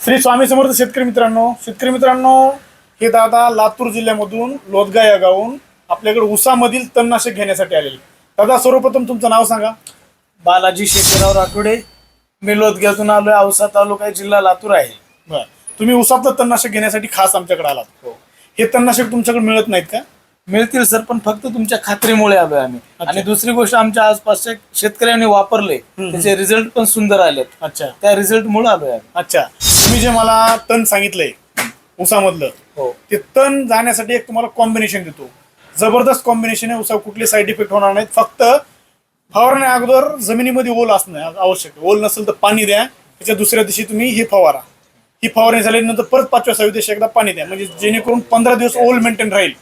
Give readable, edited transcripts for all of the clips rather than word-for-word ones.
श्री स्वामी समर्थ शेतकरी मित्रांनो, हे दादा लातूर जिल्ह्यामधून लोदगा या गावून आपल्याकडे ऊसामधील तणनाशक घेण्यासाठी आलेले. दादा, सर्वप्रथम तुमचं नाव सांगा. बालाजी शेखरराव राठोडे. मी लोदग्यातून आलोय. औसा तालुका जिल्हा लातूर आहे. बरं, तुम्ही ऊसातलं तणनाशक घेण्यासाठी खास आमच्याकडे आलात. हो. हे तणनाशक तुमच्याकडे मिळत नाहीत का? मिळतील सर, पण फक्त तुमच्या खात्रीमुळे आलोय आम्ही. आणि दुसरी गोष्ट, आमच्या आसपासच्या शेतकऱ्यांनी वापरले, त्याचे रिझल्ट पण सुंदर आलेत. अच्छा, त्या रिझल्ट मुळे आलोय आम्ही. अच्छा. तुम्ही जे मला तण सांगितलंय ऊसामधलं, हो. ते तण जाण्यासाठी एक तुम्हाला कॉम्बिनेशन देतो. जबरदस्त कॉम्बिनेशन आहे. ऊसा कुठले साईड इफेक्ट होणार नाहीत. फक्त फवारण्या अगोदर जमिनीमध्ये ओल असणं आवश्यक आहे. ओल नसेल तर पाणी द्या. त्याच्या दुसऱ्या दिवशी तुम्ही ही फवारा. ही फवारणी झाल्यानंतर परत 5व्या-6व्या दिवशी एकदा पाणी द्या, म्हणजे जेणेकरून 15 दिवस ओल मेंटेन राहील.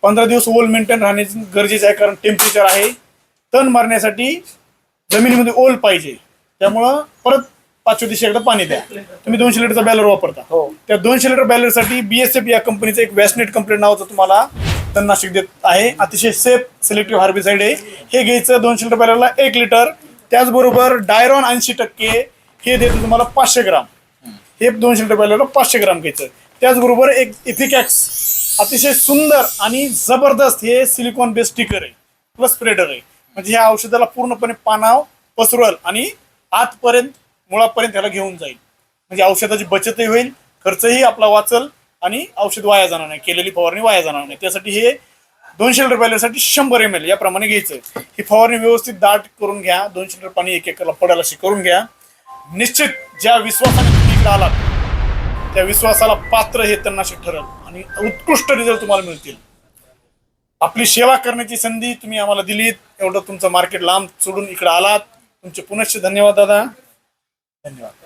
15 दिवस ओल मेंटेन राहणे गरजेचं आहे, कारण टेम्परेचर आहे. तण मारण्यासाठी जमिनीमध्ये ओल पाहिजे. त्यामुळं परत 5व्या दिवशी एकदा पाणी द्या. तुम्ही 200 लिटरचा बॅलर वापरता. हो. त्या 200 लिटर बॅलरसाठी BSF या कंपनीचं एक वॅस्नेट कंप्लेंट नावाचं तुम्हाला तणनाशक देत आहे. अतिशय सेफ सिलेक्टिव्ह हार्बिसाइड आहे. हे घ्यायचं 200 लिटर बॅलरला 1 लिटर. त्याचबरोबर डायरॉन 80% हे देतो तुम्हाला 500 ग्राम. हे 200 लिटर बॅलरला 500 ग्राम घ्यायचं. त्याचबरोबर एक इफिकॅक्स अतिशय सुंदर आणि जबरदस्त हे सिलिकॉन बेस्ड स्टिकर आहे प्लस स्प्रेडर आहे. म्हणजे ह्या औषधाला पूर्णपणे पानाव पसरवल आणि आतपर्यंत मुळापर्यंत त्याला घेऊन जाईल. म्हणजे औषधाची बचतही होईल, खर्चही आपला वाचल आणि औषध वाया जाणार नाही, केलेली फवारणी वाया जाणार नाही. त्यासाठी हे 200 लिटर बॅलरसाठी 100 ml याप्रमाणे घ्यायचं. ही फवारणी व्यवस्थित दाट करून घ्या. 200 लिटर पाणी एक एकरला पडायला अशी करून घ्या. निश्चित ज्या विश्वासाने तुम्ही इकडे आलात त्या विश्वासाला पात्र हे तणनाशक ठरेल आणि उत्कृष्ट रिझल्ट तुम्हाला मिळतील. आपली सेवा करण्याची संधी तुम्ही आम्हाला दिलीत. एवढं तुमचं मार्केट लांब सोडून इकडे आलात. तुमचे पुनश्च धन्यवाद दादा. धन्यवाद.